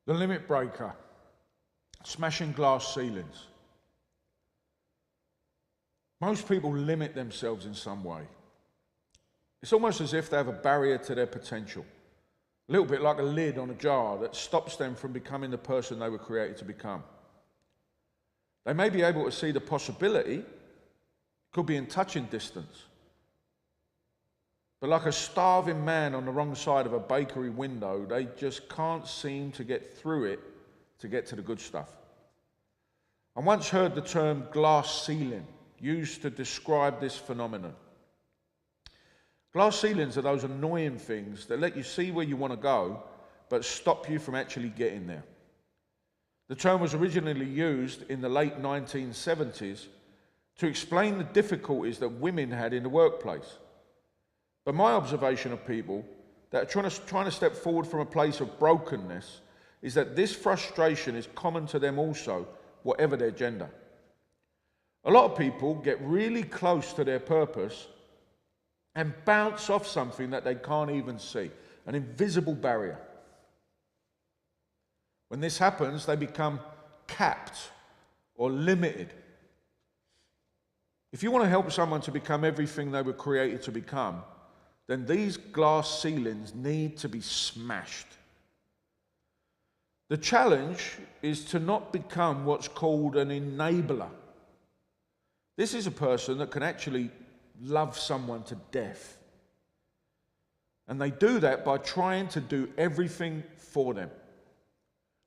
The limit breaker, smashing glass ceilings. Most people limit themselves in some way. It's almost as if they have a barrier to their potential. A little bit like a lid on a jar that stops them from becoming the person they were created to become. They may be able to see the possibility, could be in touching distance. But like a starving man on the wrong side of a bakery window, they just can't seem to get through it to get to the good stuff. I once heard the term glass ceiling used to describe this phenomenon. Glass ceilings are those annoying things that let you see where you want to go, but stop you from actually getting there. The term was originally used in the late 1970s to explain the difficulties that women had in the workplace. But my observation of people that are trying to step forward from a place of brokenness is that this frustration is common to them also, whatever their gender. A lot of people get really close to their purpose and bounce off something that they can't even see, an invisible barrier. When this happens, they become capped or limited. If you want to help someone to become everything they were created to become, then these glass ceilings need to be smashed. The challenge is to not become what's called an enabler. This is a person that can actually love someone to death. And they do that by trying to do everything for them.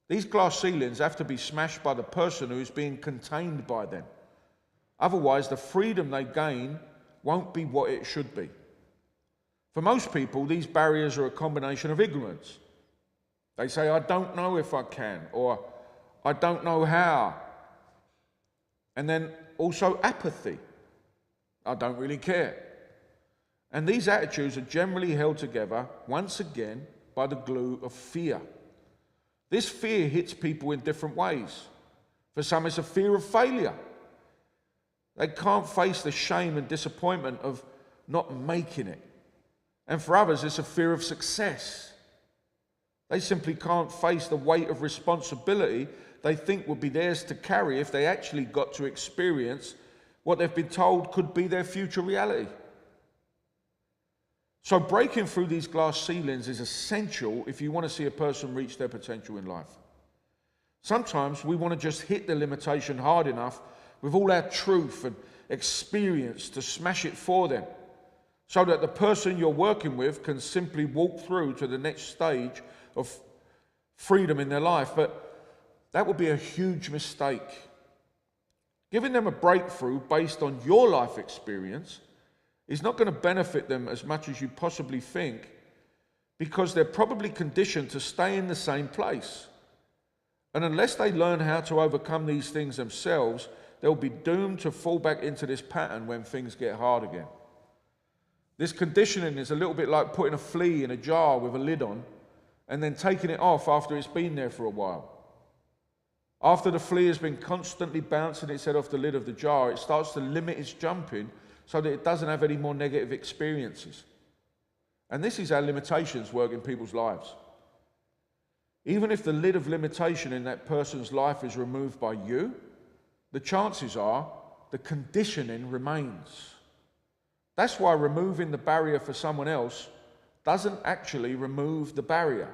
These glass ceilings have to be smashed by the person who is being contained by them. Otherwise, the freedom they gain won't be what it should be. For most people, these barriers are a combination of ignorance. They say, I don't know if I can, or I don't know how. And then also apathy. I don't really care. And these attitudes are generally held together, once again, by the glue of fear. This fear hits people in different ways. For some, it's a fear of failure. They can't face the shame and disappointment of not making it. And for others, it's a fear of success. They simply can't face the weight of responsibility they think would be theirs to carry if they actually got to experience what they've been told could be their future reality. So breaking through these glass ceilings is essential if you want to see a person reach their potential in life. Sometimes we want to just hit the limitation hard enough with all our truth and experience to smash it for them, so that the person you're working with can simply walk through to the next stage of freedom in their life. But that would be a huge mistake. Giving them a breakthrough based on your life experience is not going to benefit them as much as you possibly think, because they're probably conditioned to stay in the same place. And unless they learn how to overcome these things themselves, they'll be doomed to fall back into this pattern when things get hard again. This conditioning is a little bit like putting a flea in a jar with a lid on and then taking it off after it's been there for a while. After the flea has been constantly bouncing its head off the lid of the jar, it starts to limit its jumping so that it doesn't have any more negative experiences. And this is how limitations work in people's lives. Even if the lid of limitation in that person's life is removed by you, the chances are the conditioning remains. That's why removing the barrier for someone else doesn't actually remove the barrier,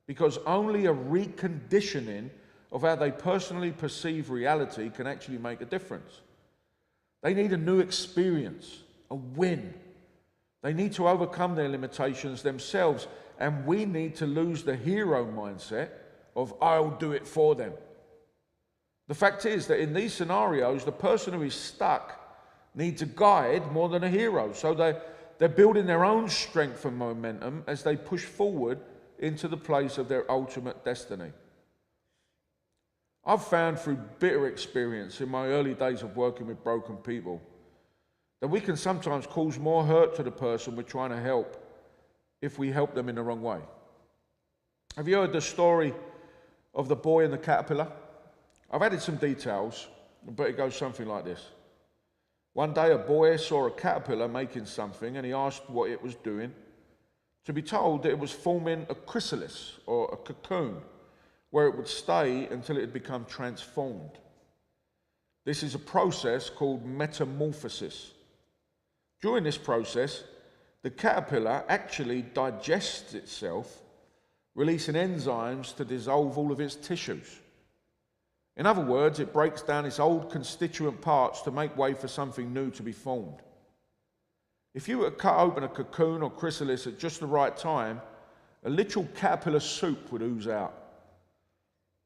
because only a reconditioning of how they personally perceive reality can actually make a difference. They need a new experience, a win. They need to overcome their limitations themselves, and we need to lose the hero mindset of I'll do it for them. The fact is that in these scenarios, the person who is stuck needs a guide more than a hero. So they're building their own strength and momentum as they push forward into the place of their ultimate destiny. I've found through bitter experience in my early days of working with broken people that we can sometimes cause more hurt to the person we're trying to help if we help them in the wrong way. Have you heard the story of the boy and the caterpillar? I've added some details, but it goes something like this. One day a boy saw a caterpillar making something and he asked what it was doing. To be told that it was forming a chrysalis or a cocoon, where it would stay until it had become transformed. This is a process called metamorphosis. During this process, the caterpillar actually digests itself, releasing enzymes to dissolve all of its tissues. In other words, it breaks down its old constituent parts to make way for something new to be formed. If you were to cut open a cocoon or chrysalis at just the right time, a literal caterpillar soup would ooze out.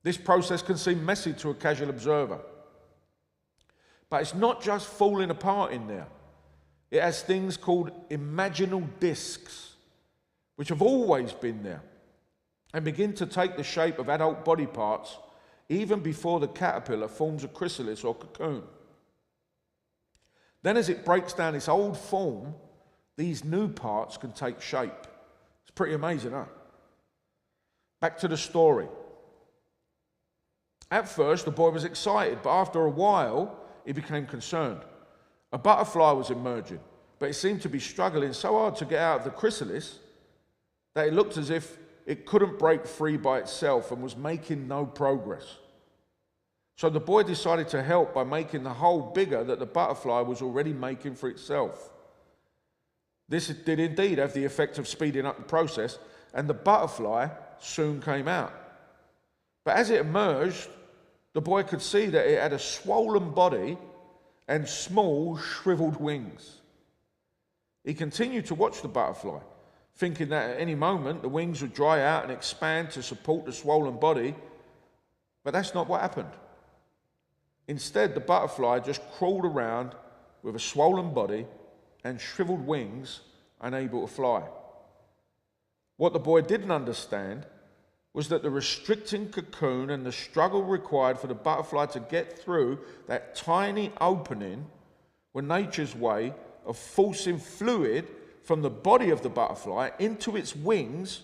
This process can seem messy to a casual observer. But it's not just falling apart in there. It has things called imaginal discs, which have always been there, and begin to take the shape of adult body parts even before the caterpillar forms a chrysalis or cocoon. Then as it breaks down its old form, these new parts can take shape. It's pretty amazing, huh? Back to the story. At first, the boy was excited, but after a while, he became concerned. A butterfly was emerging, but it seemed to be struggling so hard to get out of the chrysalis that it looked as if it couldn't break free by itself and was making no progress. So the boy decided to help by making the hole bigger that the butterfly was already making for itself. This did indeed have the effect of speeding up the process, and the butterfly soon came out. But as it emerged, the boy could see that it had a swollen body and small, shriveled wings. He continued to watch the butterfly, thinking that at any moment the wings would dry out and expand to support the swollen body, but that's not what happened. Instead, the butterfly just crawled around with a swollen body and shriveled wings, unable to fly. What the boy didn't understand was that the restricting cocoon and the struggle required for the butterfly to get through that tiny opening were nature's way of forcing fluid from the body of the butterfly into its wings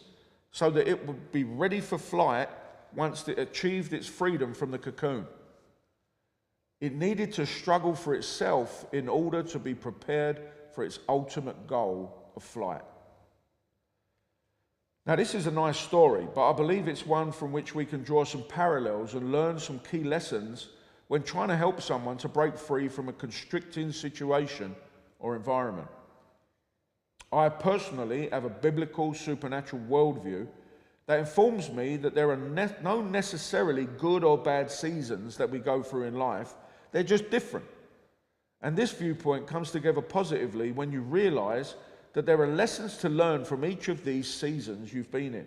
so that it would be ready for flight once it achieved its freedom from the cocoon. It needed to struggle for itself in order to be prepared for its ultimate goal of flight. Now, this is a nice story, but I believe it's one from which we can draw some parallels and learn some key lessons when trying to help someone to break free from a constricting situation or environment. I personally have a biblical supernatural worldview that informs me that there are no necessarily good or bad seasons that we go through in life. They're just different. And this viewpoint comes together positively when you realize that there are lessons to learn from each of these seasons you've been in.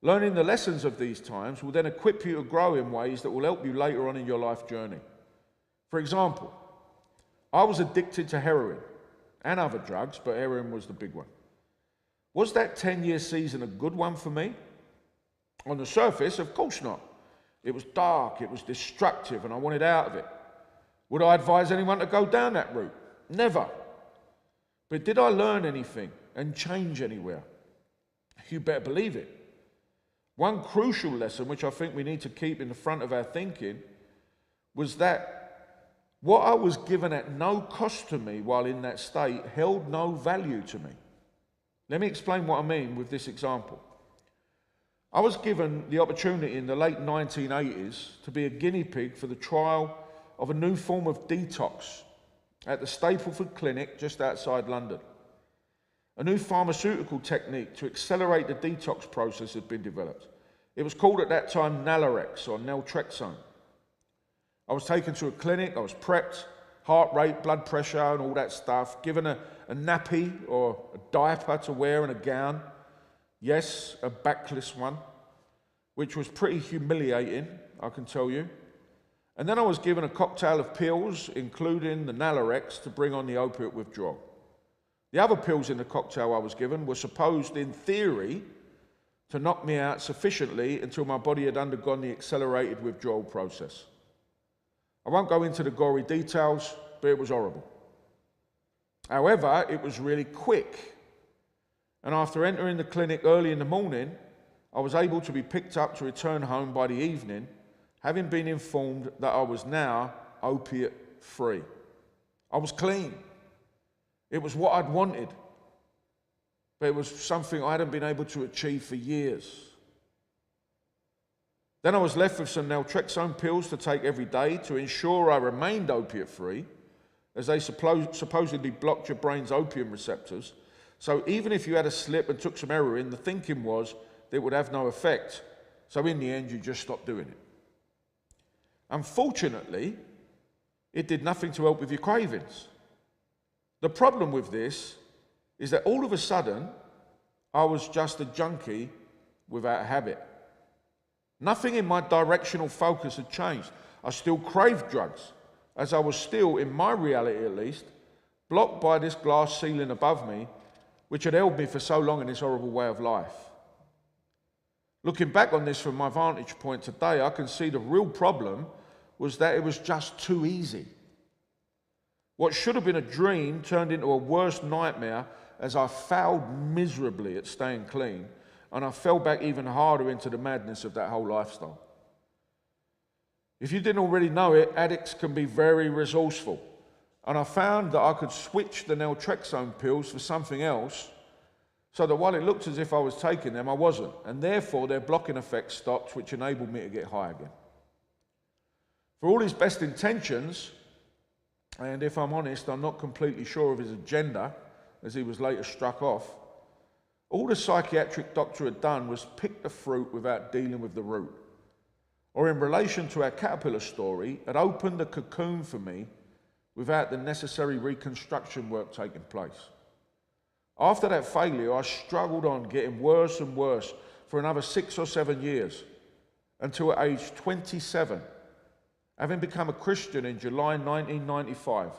Learning the lessons of these times will then equip you to grow in ways that will help you later on in your life journey. For example, I was addicted to heroin and other drugs, but heroin was the big one. Was that 10-year season a good one for me? On the surface, of course not. It was dark, it was destructive, and I wanted out of it. Would I advise anyone to go down that route? Never. But did I learn anything and change anywhere? You better believe it. One crucial lesson, which I think we need to keep in the front of our thinking, was that what I was given at no cost to me while in that state held no value to me. Let me explain what I mean with this example. I was given the opportunity in the late 1980s to be a guinea pig for the trial of a new form of detox at the Stapleford Clinic just outside London. A new pharmaceutical technique to accelerate the detox process had been developed. It was called at that time Nalorex or naltrexone. I was taken to a clinic, I was prepped, heart rate, blood pressure and all that stuff, given a nappy or a diaper to wear and a gown. Yes, a backless one, which was pretty humiliating, I can tell you. And then I was given a cocktail of pills, including the Nalorex, to bring on the opiate withdrawal. The other pills in the cocktail I was given were supposed, in theory, to knock me out sufficiently until my body had undergone the accelerated withdrawal process. I won't go into the gory details, but it was horrible. However, it was really quick. And after entering the clinic early in the morning, I was able to be picked up to return home by the evening, having been informed that I was now opiate-free. I was clean. It was what I'd wanted, but it was something I hadn't been able to achieve for years. Then I was left with some naltrexone pills to take every day to ensure I remained opiate-free, as they supposedly blocked your brain's opium receptors. So even if you had a slip and took some heroin, the thinking was that it would have no effect. So in the end, you just stopped doing it. Unfortunately, it did nothing to help with your cravings. The problem with this is that all of a sudden, I was just a junkie without a habit. Nothing in my directional focus had changed. I still craved drugs, as I was still, in my reality at least, blocked by this glass ceiling above me, which had held me for so long in this horrible way of life. Looking back on this from my vantage point today, I can see the real problem was that it was just too easy. What should have been a dream turned into a worse nightmare as I failed miserably at staying clean, and I fell back even harder into the madness of that whole lifestyle. If you didn't already know it, addicts can be very resourceful, and I found that I could switch the naltrexone pills for something else, so that while it looked as if I was taking them, I wasn't, and therefore their blocking effect stopped, which enabled me to get high again. For all his best intentions, and if I'm honest, I'm not completely sure of his agenda, as he was later struck off, all the psychiatric doctor had done was pick the fruit without dealing with the root. Or in relation to our caterpillar story, had opened the cocoon for me without the necessary reconstruction work taking place. After that failure, I struggled on, getting worse and worse for another 6 or 7 years, until at age 27, having become a Christian in July 1995,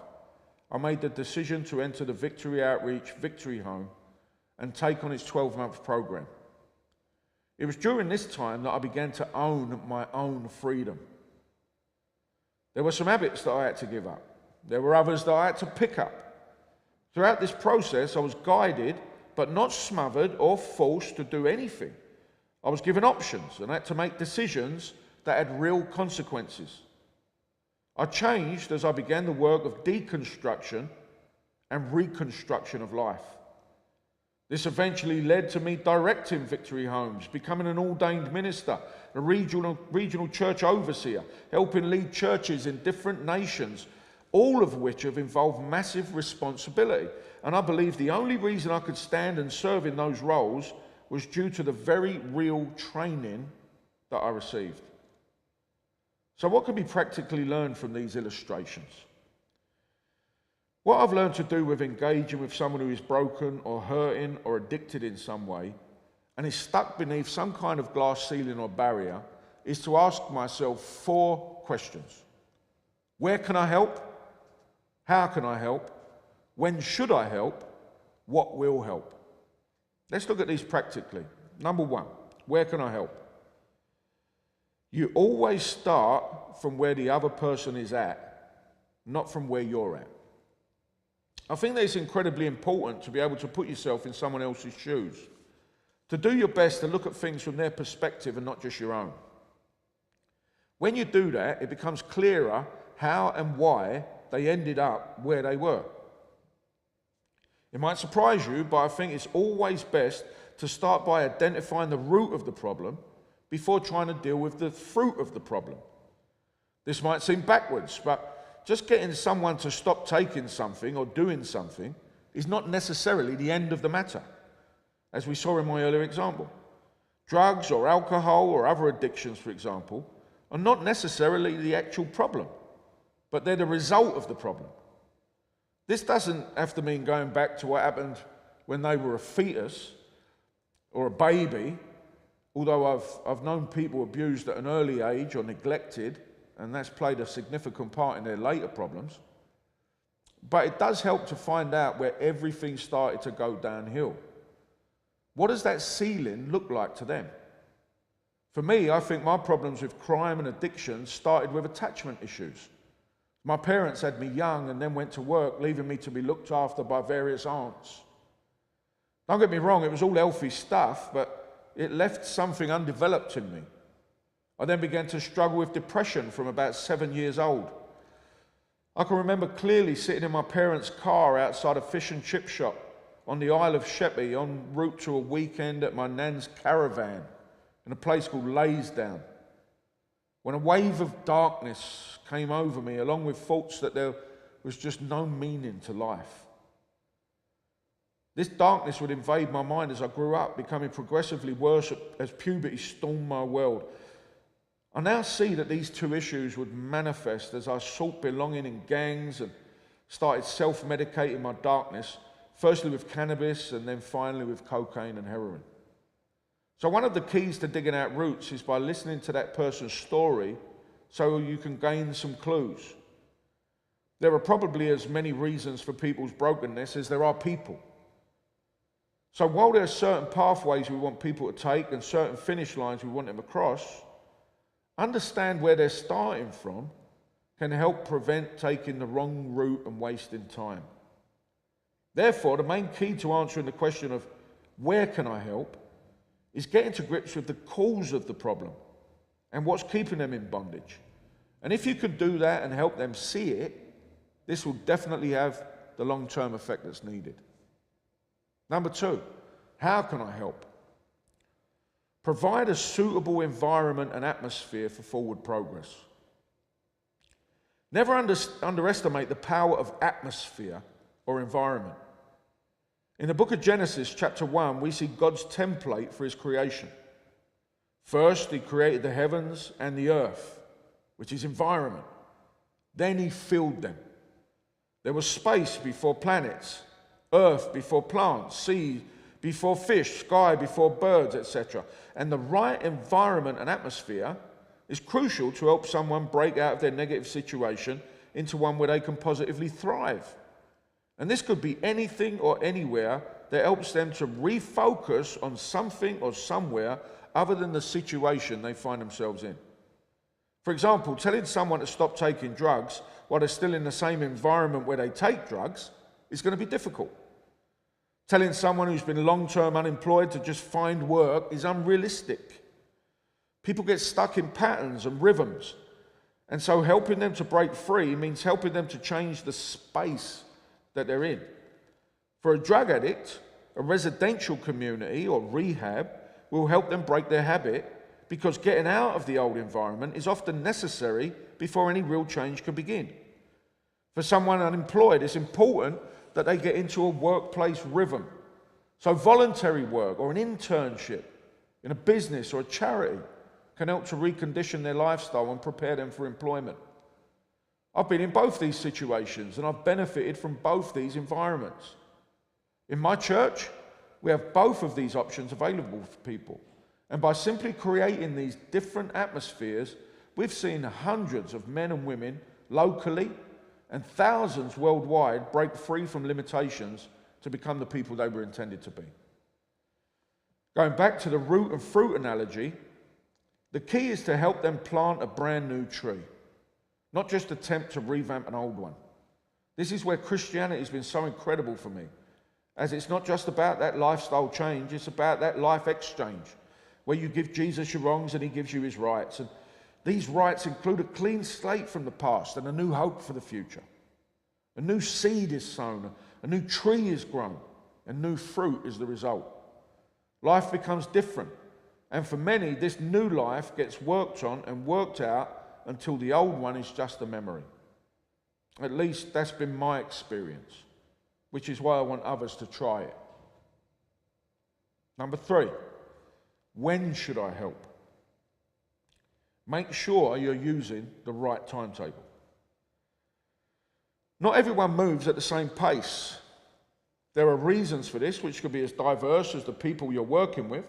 I made the decision to enter the Victory Outreach Victory Home and take on its 12-month program. It was during this time that I began to own my own freedom. There were some habits that I had to give up. There were others that I had to pick up. Throughout this process, I was guided, but not smothered or forced to do anything. I was given options and I had to make decisions that had real consequences. I changed as I began the work of deconstruction and reconstruction of life. This eventually led to me directing Victory Homes, becoming an ordained minister, a regional church overseer, helping lead churches in different nations, all of which have involved massive responsibility. And I believe the only reason I could stand and serve in those roles was due to the very real training that I received. So what can be practically learned from these illustrations? What I've learned to do with engaging with someone who is broken or hurting or addicted in some way and is stuck beneath some kind of glass ceiling or barrier is to ask myself 4 questions. Where can I help? How can I help? When should I help? What will help? Let's look at these practically. Number 1, where can I help? You always start from where the other person is at, not from where you're at. I think that it's incredibly important to be able to put yourself in someone else's shoes, to do your best to look at things from their perspective and not just your own. When you do that, it becomes clearer how and why they ended up where they were. It might surprise you, but I think it's always best to start by identifying the root of the problem before trying to deal with the fruit of the problem. This might seem backwards, but just getting someone to stop taking something or doing something is not necessarily the end of the matter, as we saw in my earlier example. Drugs or alcohol or other addictions, for example, are not necessarily the actual problem, but they're the result of the problem. This doesn't have to mean going back to what happened when they were a fetus or a baby, although I've known people abused at an early age or neglected, and that's played a significant part in their later problems. But it does help to find out where everything started to go downhill. What does that ceiling look like to them? For me, I think my problems with crime and addiction started with attachment issues. My parents had me young and then went to work, leaving me to be looked after by various aunts. Don't get me wrong, it was all healthy stuff, but it left something undeveloped in me. I then began to struggle with depression from about 7 years old. I can remember clearly sitting in my parents' car outside a fish and chip shop on the Isle of Sheppey en route to a weekend at my nan's caravan in a place called Laysdown. when a wave of darkness came over me, along with thoughts that there was just no meaning to life. This darkness would invade my mind as I grew up, becoming progressively worse as puberty stormed my world. I now see that these two issues would manifest as I sought belonging in gangs and started self-medicating my darkness, firstly with cannabis and then finally with cocaine and heroin. So one of the keys to digging out roots is by listening to that person's story so you can gain some clues. There are probably as many reasons for people's brokenness as there are people. So while there are certain pathways we want people to take and certain finish lines we want them across, understand where they're starting from can help prevent taking the wrong route and wasting time. Therefore, the main key to answering the question of where can I help is getting to grips with the cause of the problem and what's keeping them in bondage. And if you can do that and help them see it, this will definitely have the long-term effect that's needed. Number 2, how can I help? Provide a suitable environment and atmosphere for forward progress. Never underestimate the power of atmosphere or environment. In the book of Genesis, chapter 1, we see God's template for his creation. First, he created the heavens and the earth, which is environment. Then he filled them. There was space before planets, earth before plants, sea before fish, sky before birds, etc. And the right environment and atmosphere is crucial to help someone break out of their negative situation into one where they can positively thrive. And this could be anything or anywhere that helps them to refocus on something or somewhere other than the situation they find themselves in. For example, telling someone to stop taking drugs while they're still in the same environment where they take drugs is going to be difficult. Telling someone who's been long-term unemployed to just find work is unrealistic. People get stuck in patterns and rhythms, and so helping them to break free means helping them to change the space that they're in. For a drug addict, a residential community or rehab will help them break their habit because getting out of the old environment is often necessary before any real change can begin. For someone unemployed, it's important that they get into a workplace rhythm. So voluntary work or an internship in a business or a charity can help to recondition their lifestyle and prepare them for employment. I've been in both these situations and I've benefited from both these environments. In my church, we have both of these options available for people. And by simply creating these different atmospheres, we've seen hundreds of men and women locally and thousands worldwide break free from limitations to become the people they were intended to be. Going back to the root and fruit analogy, the key is to help them plant a brand new tree, not just attempt to revamp an old one. This is where Christianity has been so incredible for me, as it's not just about that lifestyle change, it's about that life exchange, where you give Jesus your wrongs and he gives you his rights. And these rights include a clean slate from the past and a new hope for the future. A new seed is sown, a new tree is grown, and new fruit is the result. Life becomes different, and for many, this new life gets worked on and worked out until the old one is just a memory. At least that's been my experience, which is why I want others to try it. Number 3, when should I help? Make sure you're using the right timetable. Not everyone moves at the same pace. There are reasons for this, which could be as diverse as the people you're working with,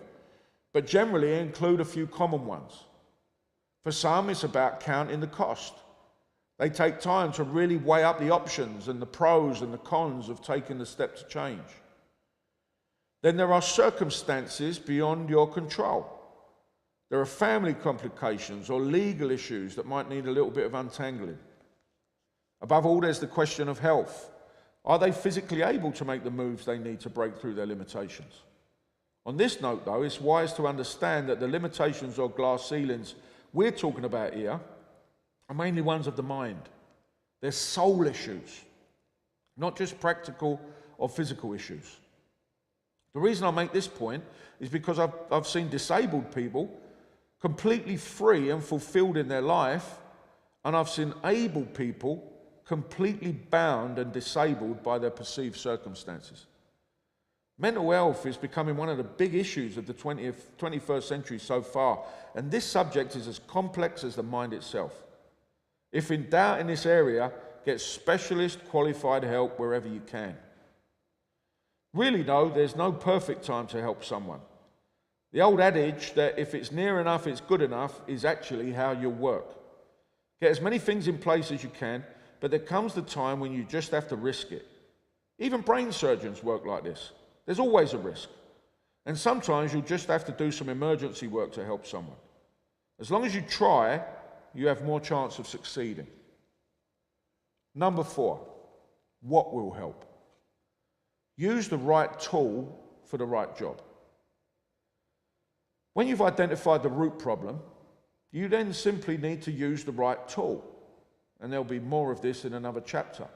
but generally include a few common ones. For some, it's about counting the cost. They take time to really weigh up the options and the pros and the cons of taking the step to change. Then there are circumstances beyond your control. There are family complications or legal issues that might need a little bit of untangling. Above all, there's the question of health. Are they physically able to make the moves they need to break through their limitations? On this note, though, it's wise to understand that the limitations or glass ceilings we're talking about here are mainly ones of the mind. They're soul issues, not just practical or physical issues. The reason I make this point is because I've seen disabled people completely free and fulfilled in their life, and I've seen able people completely bound and disabled by their perceived circumstances. Mental health is becoming one of the big issues of the 21st century so far, and this subject is as complex as the mind itself. If in doubt in this area, get specialist qualified help wherever you can. Really though, there's no perfect time to help someone. The old adage that if it's near enough, it's good enough is actually how you'll work. Get as many things in place as you can, but there comes the time when you just have to risk it. Even brain surgeons work like this. There's always a risk. And sometimes you'll just have to do some emergency work to help someone. As long as you try, you have more chance of succeeding. Number 4, what will help? Use the right tool for the right job. When you've identified the root problem, you then simply need to use the right tool. And there'll be more of this in another chapter.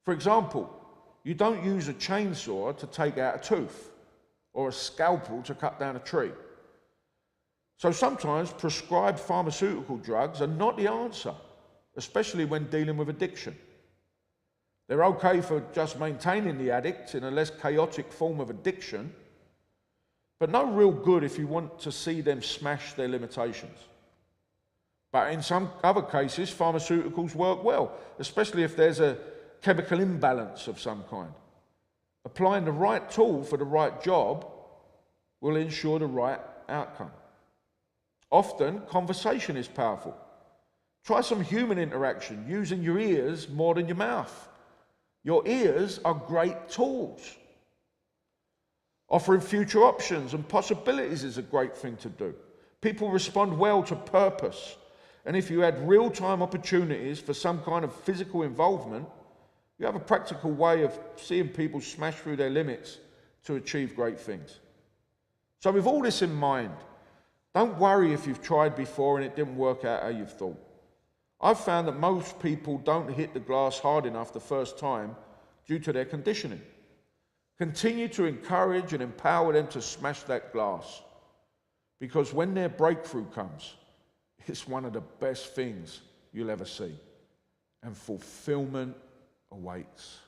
For example, you don't use a chainsaw to take out a tooth or a scalpel to cut down a tree. So sometimes prescribed pharmaceutical drugs are not the answer, especially when dealing with addiction. They're okay for just maintaining the addict in a less chaotic form of addiction, but no real good if you want to see them smash their limitations. But in some other cases, pharmaceuticals work well, especially if there's a chemical imbalance of some kind. Applying the right tool for the right job will ensure the right outcome. Often, conversation is powerful. Try some human interaction, using your ears more than your mouth. Your ears are great tools. Offering future options and possibilities is a great thing to do. People respond well to purpose. And if you had real-time opportunities for some kind of physical involvement, you have a practical way of seeing people smash through their limits to achieve great things. So with all this in mind, don't worry if you've tried before and it didn't work out how you've thought. I've found that most people don't hit the glass hard enough the first time due to their conditioning. Continue to encourage and empower them to smash that glass, because when their breakthrough comes, it's one of the best things you'll ever see, and fulfillment awaits.